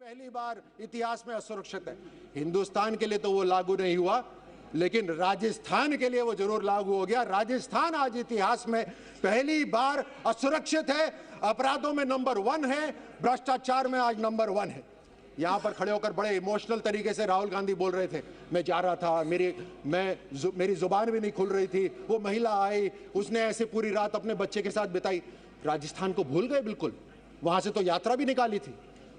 पहली बार इतिहास में असुरक्षित है। हिंदुस्तान के लिए तो वो लागू नहीं हुआ, लेकिन राजस्थान के लिए वो जरूर लागू हो गया। राजस्थान आज इतिहास में पहली बार असुरक्षित है, अपराधों में नंबर 1 है, भ्रष्टाचार में आज नंबर 1 है। यहां पर खड़े होकर बड़े इमोशनल तरीके से राहुल गांधी बोल रहे थे, मैं जा रहा था, मेरी जुबान भी नहीं खुल रही थी, वो महिला आई, उसने ऐसे पूरी रात अपने बच्चे के साथ बिताई। राजस्थान को भूल गए बिल्कुल, वहां से तो यात्रा भी निकाली थी।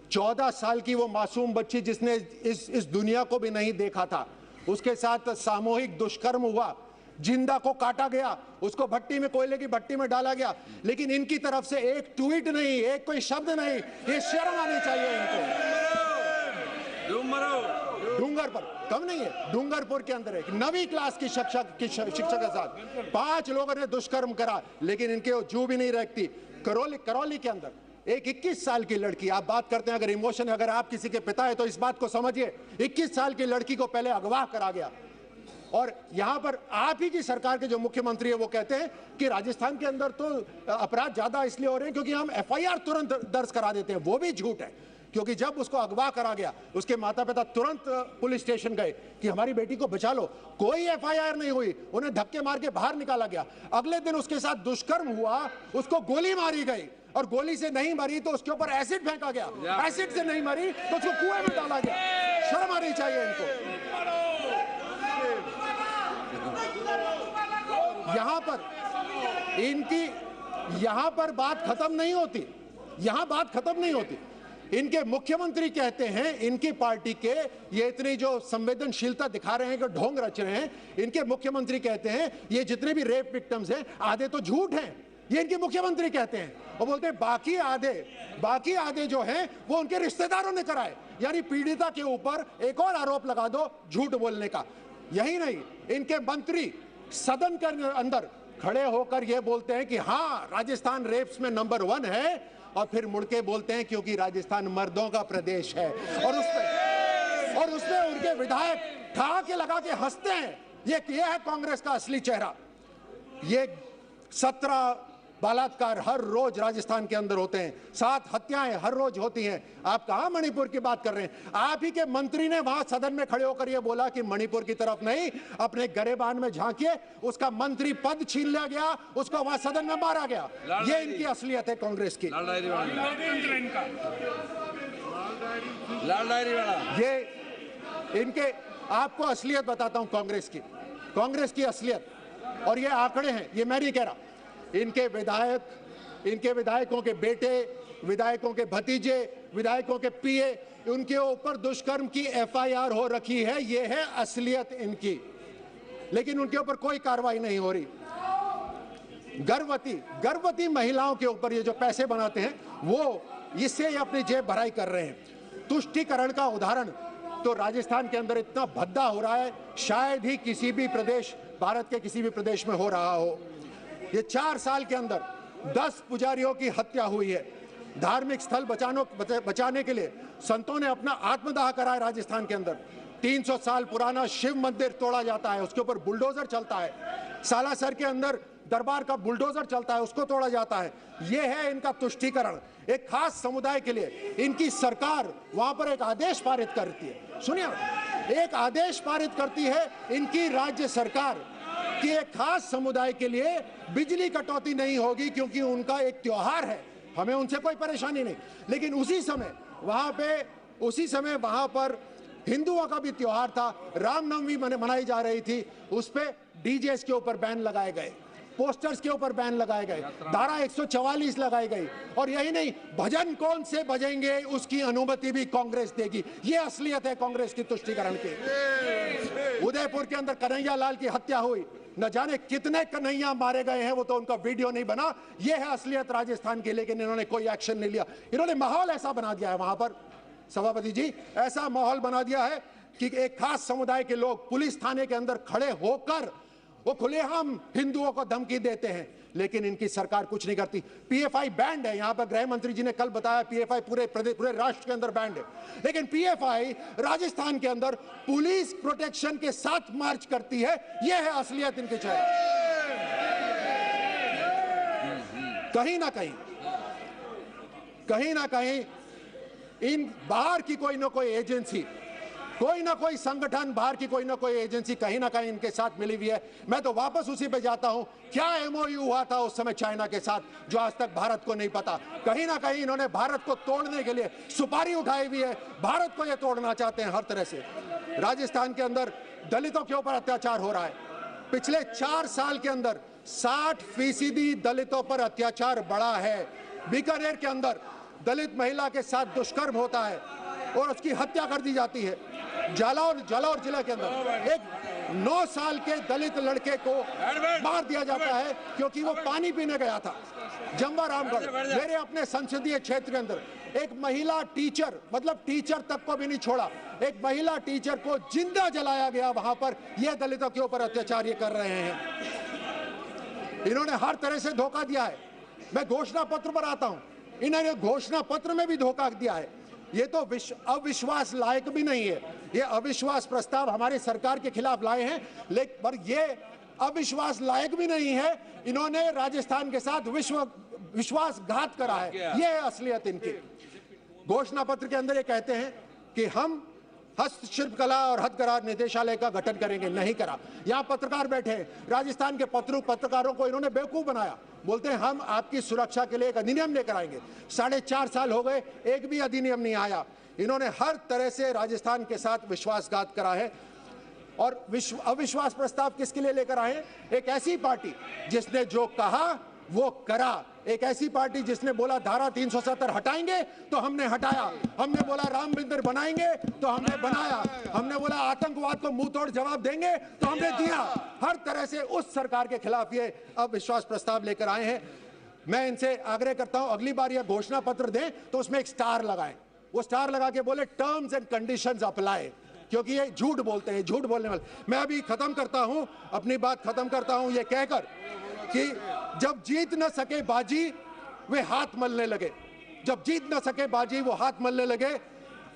14 साल की वो मासूम बच्ची जिसने इस दुनिया को भी नहीं देखा था, उसके साथ सामूहिक दुष्कर्म हुआ, जिंदा को काटा गया, उसको भट्टी में, कोयले की भट्टी में डाला गया, लेकिन इनकी तरफ से एक ट्वीट नहीं, एक कोई शब्द नहीं। ये शर्म आनी चाहिए इनको। डूंगरपुर कम नहीं है, डूंगरपुर के अंदर एक 9वीं क्लास की शिक्षक के साथ 5 लोगों ने दुष्कर्म करा, लेकिन इनके जू भी नहीं रखती। करौली के अंदर एक 21 साल की लड़की, आप बात करते हैं अगर इमोशन, अगर आप किसी के पिता है तो इस बात को समझिए, 21 साल की लड़की को पहले अगवा करा गया। और यहां पर आप ही की सरकार के जो मुख्यमंत्री है वो कहते हैं कि राजस्थान के अंदर तो अपराध ज्यादा इसलिए हो रहे हैं क्योंकि हम FIR तुरंत दर्ज करा देते हैं। वो भी झूठ है, क्योंकि जब उसको अगवा करा गया, उसके माता पिता तुरंत पुलिस स्टेशन गए कि हमारी बेटी को बचा लो, कोई FIR नहीं हुई, उन्हें धक्के मार के बाहर निकाला गया। अगले दिन उसके साथ दुष्कर्म हुआ, उसको गोली मारी गई, और गोली से नहीं मरी तो उसके ऊपर एसिड फेंका गया, एसिड से नहीं मरी तो उसको कुएं में डाला गया। शर्म आनी चाहिए इनको। यहां पर इनकी, यहां पर बात खत्म नहीं होती, यहां बात खत्म नहीं होती। इनके मुख्यमंत्री कहते हैं, इनकी पार्टी के ये इतनी जो संवेदनशीलता दिखा रहे हैं कि ढोंग रच रहे हैं, इनके मुख्यमंत्री कहते हैं ये जितने भी रेप विक्टिम्स हैं आधे तो झूठ हैं, ये इनके मुख्यमंत्री कहते हैं। और बोलते हैं बाकी आधे जो हैं वो उनके रिश्तेदारों ने कराए, यानी पीड़िता के ऊपर एक और आरोप लगा दो झूठ बोलने का। यही नहीं, इनके मंत्री सदन के अंदर खड़े होकर ये बोलते हैं कि हाँ राजस्थान रेप्स में नंबर 1 है, और फिर मुड़ के बोलते हैं क्योंकि राजस्थान मर्दों का प्रदेश है, और उसमें उनके विधायक ठहाके लगा के हंसते हैं। ये है कांग्रेस का असली चेहरा। ये 17 बलात्कार हर रोज राजस्थान के अंदर होते हैं, 7 हत्याएं हर रोज होती हैं। आप कहां मणिपुर की बात कर रहे हैं? आप ही के मंत्री ने वहां सदन में खड़े होकर यह बोला कि मणिपुर की तरफ नहीं, अपने गरेबान में झांकिए, उसका मंत्री पद छीन लिया गया, उसको वहां सदन में मारा गया। ये इनकी असलियत है कांग्रेस की। ये इनके, आपको असलियत बताता हूं कांग्रेस की असलियत, और ये आंकड़े हैं, ये मैं नहीं कह रहा। इनके विधायकों के बेटे, विधायकों के भतीजे, विधायकों के PA, उनके ऊपर दुष्कर्म की FIR हो रखी है। ये है असलियत इनकी, लेकिन उनके ऊपर कोई कार्रवाई नहीं हो रही। गर्भवती महिलाओं के ऊपर ये जो पैसे बनाते हैं, वो इससे ये अपनी जेब भराई कर रहे हैं। तुष्टीकरण का उदाहरण तो राजस्थान के अंदर इतना भद्दा हो रहा है, शायद ही किसी भी प्रदेश, भारत के किसी भी प्रदेश में हो रहा हो। ये 4 साल के अंदर 10 पुजारियों की हत्या हुई है। धार्मिक स्थल बचाने के लिए संतों ने अपना आत्मदाह कराया राजस्थान के अंदर। 300 साल पुराना शिव मंदिर तोड़ा जाता है, उसके ऊपर बुलडोजर चलता है। सालासर के अंदर दरबार का बुलडोजर चलता है, उसको तोड़ा जाता है। यह है इनका तुष्टीकरण। एक खास समुदाय के लिए इनकी सरकार वहां पर एक आदेश पारित करती है, सुनिए, एक आदेश पारित करती है इनकी राज्य सरकार कि एक खास समुदाय के लिए बिजली कटौती नहीं होगी क्योंकि उनका एक त्योहार है, हमें उनसे कोई परेशानी नहीं। लेकिन उसी समय वहां पर हिंदुओं का भी त्योहार था, रामनवमी मनाई जा रही थी, उस पे DJs के ऊपर बैन लगाए गए, पोस्टर्स के ऊपर बैन लगाए गए, धारा 144 लगाई गई। और यही नहीं, भजन कौन से बजेंगे उसकी अनुमति भी कांग्रेस देगी। ये असलियत है कांग्रेस की तुष्टीकरण की। उदयपुर के अंदर कन्हैया लाल की हत्या हुई, न जाने कितने कन्हैया मारे गए हैं, वो तो उनका वीडियो नहीं बना। ये है असलियत राजस्थान की, लेकिन इन्होंने कोई एक्शन नहीं लिया। इन्होंने माहौल ऐसा बना दिया है वहां पर, सभापति जी, ऐसा माहौल बना दिया है कि एक खास समुदाय के लोग पुलिस थाने के अंदर खड़े होकर वो खुलेआम हिंदुओं को धमकी देते हैं, लेकिन इनकी सरकार कुछ नहीं करती। PFI बैंड है, यहां पर गृह मंत्री जी ने कल बताया PFI पूरे राष्ट्र के अंदर बैंड है, लेकिन PFI राजस्थान के अंदर पुलिस प्रोटेक्शन के साथ मार्च करती है। यह है असलियत इनके चेहरे। कहीं ना कहीं इन बाहर की कोई ना कोई एजेंसी, कोई ना कोई संगठन, बाहर की कोई ना कोई एजेंसी कहीं ना कहीं इनके साथ मिली हुई है। मैं तो वापस उसी पे जाता हूं, क्या एमओयू हुआ था उस समय चाइना के साथ जो आज तक भारत को नहीं पता। कहीं ना कहीं इन्होंने भारत को तोड़ने के लिए सुपारी उठाई हुई है, भारत को ये तोड़ना चाहते हैं हर तरह से। राजस्थान के अंदर दलितों के ऊपर अत्याचार हो रहा है। पिछले 4 साल के अंदर 60% दलितों पर अत्याचार बढ़ा है। बीकानेर के अंदर दलित महिला के साथ दुष्कर्म होता है और उसकी हत्या कर दी जाती है। जालौर जिले के अंदर एक 9 साल के दलित लड़के को मार दिया जाता है क्योंकि वो पानी पीने गया था। जम्वा रामगढ़, मेरे अपने संसदीय क्षेत्र के अंदर एक महिला टीचर, मतलब टीचर तक को भी नहीं छोड़ा, एक महिला टीचर को जिंदा जलाया गया वहां पर। ये दलितों के ऊपर अत्याचार ये कर रहे हैं। इन्होंने हर तरह से धोखा दिया है। मैं घोषणा पत्र पर आता हूं, इन्होंने घोषणा पत्र में भी धोखा दिया है। ये तो अविश्वास लायक भी नहीं है। ये अविश्वास प्रस्ताव हमारी सरकार के खिलाफ लाए हैं, लेकिन पर ये अविश्वास लायक भी नहीं है। इन्होंने राजस्थान के साथ विश्वासघात करा है। ये असलियत इनकी। घोषणा पत्र के अंदर ये कहते हैं कि हम हस्तशिल्प कला और हथकरघा निदेशालय का गठन करेंगे, नहीं करा। यहाँ पत्रकार बैठे हैं, राजस्थान के पत्रकारों को इन्होंने बेवकूफ बनाया। बोलते हैं हम आपकी सुरक्षा के लिए एक अधिनियम लेकर आएंगे। 4.5 साल हो गए, एक भी अधिनियम नहीं आया। इन्होंने हर तरह से राजस्थान के साथ विश्वासघात करा है। और अविश्वास प्रस्ताव किसके लिए लेकर आए? एक ऐसी पार्टी जिसने जो कहा वो करा, एक ऐसी पार्टी जिसने बोला धारा 370 हटाएंगे तो हमने हटाया, हमने बोला राम मंदिर बनाएंगे तो हमने बनाया, हमने बोला आतंकवाद को मुंह तोड़ जवाब देंगे तो हमने दिया। हर तरह से उस सरकार के खिलाफ ये अविश्वास प्रस्ताव लेकर आए हैं। मैं इनसे आग्रह करता हूं, अगली बार यह घोषणा पत्र दें तो उसमें एक स्टार लगाएं। वो स्टार लगा के बोले टर्म्स एंड कंडीशंस अप्लाई, क्योंकि ये झूठ बोलते हैं, झूठ बोलने वाले। मैं अभी खत्म करता हूं, अपनी बात खत्म करता हूं ये कहकर कि जब जीत न सके बाजी वे हाथ मलने लगे, जब जीत न सके बाजी वो हाथ मलने लगे।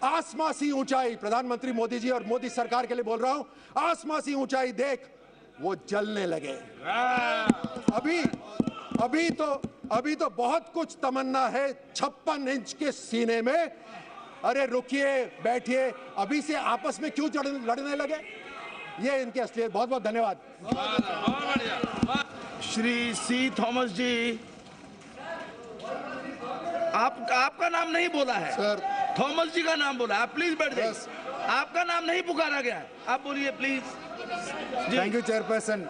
आसमां सी ऊंचाई, प्रधानमंत्री मोदी जी और मोदी सरकार के लिए बोल रहा हूं, आसमां सी ऊंचाई देख वो जलने लगे। अभी तो बहुत कुछ तमन्ना है 56 इंच के सीने में। अरे रुकिए, बैठिए, अभी से आपस में क्यों लड़ने लगे? ये इनके असलियत। बहुत बहुत धन्यवाद। श्री सी थॉमस जी, आपका नाम नहीं बोला है सर, थॉमस जी का नाम बोला। आप प्लीज बैठ जाइए। आपका नाम नहीं पुकारा गया है, आप बोलिए please. Thank you, Chairperson,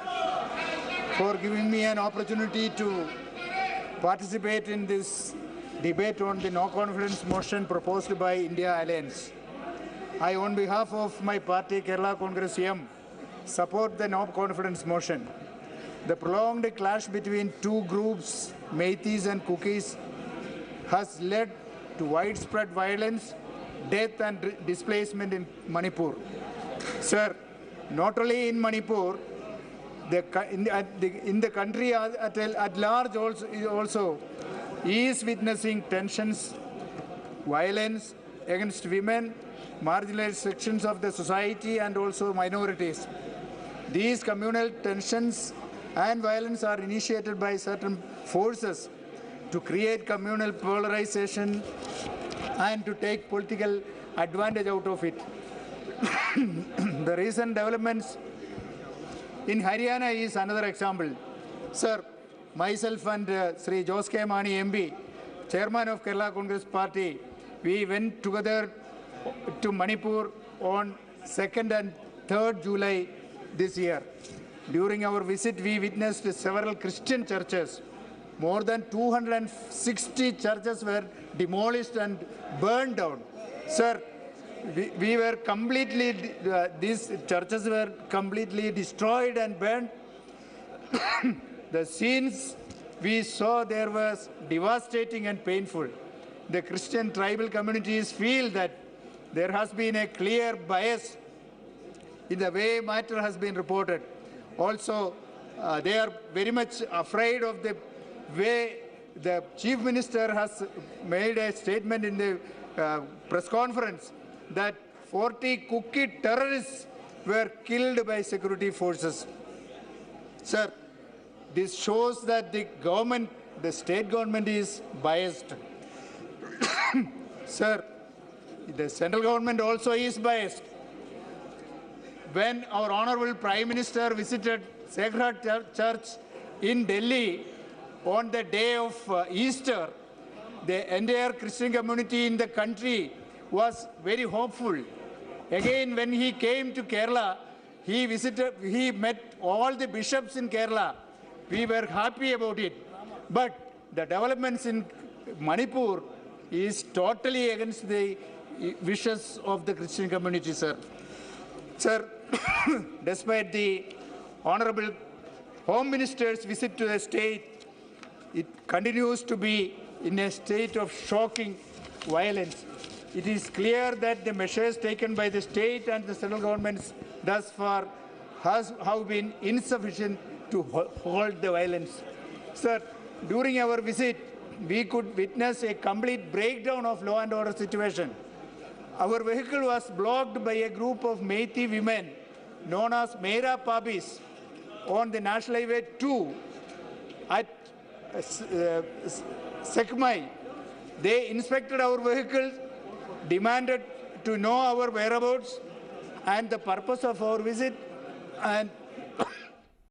for giving me an opportunity to participate in this debate on the no-confidence motion proposed by India Alliance. I, on behalf of my party, Kerala Congress M, support the no-confidence motion. The prolonged clash between two groups, Meiteis and Kukis, has led to widespread violence, death and displacement in Manipur. Sir, not only in Manipur, in the country at large also is witnessing tensions, violence against women, marginalized sections of the society and also minorities. These communal tensions and violence are initiated by certain forces to create communal polarization and to take political advantage out of it. The recent developments in Haryana is another example. Sir, myself and Sri Jose K. Mani MB, Chairman of Kerala Congress Party, we went together to Manipur on 2nd and 3rd July this year. During our visit, we witnessed several Christian churches. More than 260 churches were demolished and burned down. Sir, we were completely, these churches were completely destroyed and burned. The scenes we saw there was devastating and painful. The Christian tribal communities feel that there has been a clear bias in the way matter has been reported. Also, they are very much afraid of the way the Chief Minister has made a statement in the press conference that 40 Kuki terrorists were killed by security forces. Sir, this shows that the government, the state government is biased. Sir, the central government also is biased. When our Honorable Prime Minister visited Sacred Church in Delhi on the day of Easter, the entire Christian community in the country was very hopeful. Again, when he came to Kerala, he met all the bishops in Kerala. We were happy about it. But the developments in Manipur is totally against the wishes of the Christian community, sir. Sir, despite the Honorable Home Minister's visit to the state, it continues to be in a state of shocking violence. It is clear that the measures taken by the state and the central governments thus far have been insufficient to hold the violence. Sir, during our visit, we could witness a complete breakdown of law and order situation. Our vehicle was blocked by a group of Meitei women known as Mera Pabis on the National Highway 2 at Sekmai. They inspected our vehicle, demanded to know our whereabouts and the purpose of our visit, and